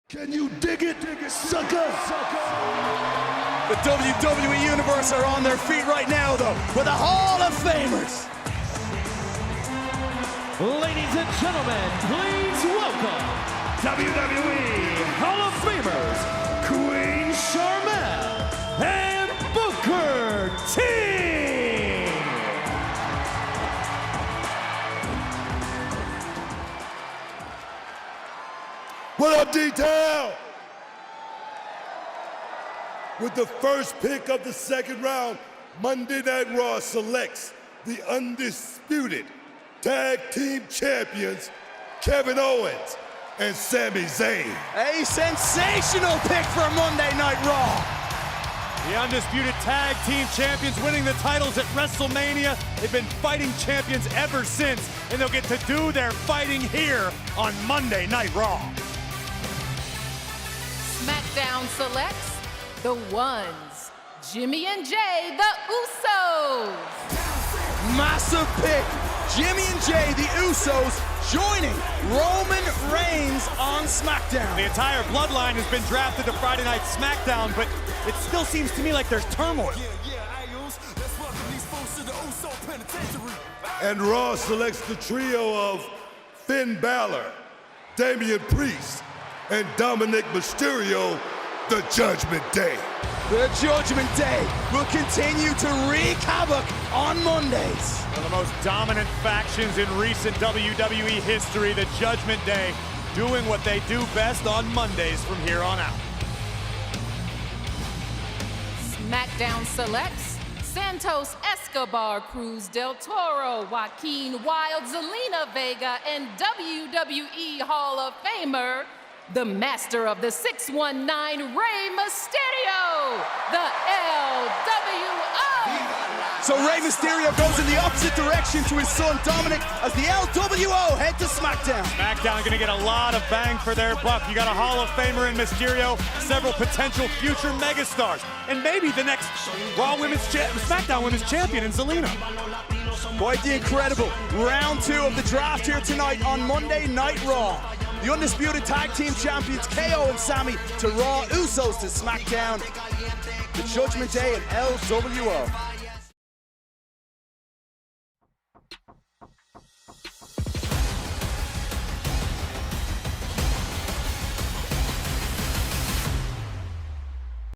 Can you dig it, sucker? The WWE Universe are on their feet right now, though, with the Hall of Famers. Ladies and gentlemen, please welcome WWE Hall of Famers, Queen Sharmell and Booker T. What up, D-Town? With the first pick of the second round, Monday Night Raw selects the undisputed tag team champions, Kevin Owens and Sami Zayn. A sensational pick for Monday Night Raw. The undisputed tag team champions winning the titles at WrestleMania. They've been fighting champions ever since, and they'll get to do their fighting here on Monday Night Raw. SmackDown selects the Ones, Jimmy and Jay, the Usos. Massive pick. Jimmy and Jay, the Usos, joining Roman Reigns on SmackDown. The entire bloodline has been drafted to Friday Night SmackDown, but it still seems to me like there's turmoil. And Raw selects the trio of Finn Balor, Damian Priest, and Dominic Mysterio, the Judgment Day. The Judgment Day will continue to wreak havoc on Mondays. One of the most dominant factions in recent WWE history, the Judgment Day, doing what they do best on Mondays from here on out. SmackDown selects Santos Escobar, Cruz del Toro, Joaquin Wilde, Zelina Vega, and WWE Hall of Famer, the master of the 619, Rey Mysterio, the LWO. So Rey Mysterio goes in the opposite direction to his son Dominic as the LWO head to SmackDown. SmackDown gonna get a lot of bang for their buck. You got a Hall of Famer in Mysterio, several potential future megastars, and maybe the next SmackDown Women's Champion in Zelina. Quite the incredible round two of the draft here tonight on Monday Night Raw. The undisputed tag team champions KO and Sami to Raw, Usos to SmackDown. The Judgment Day and LWO.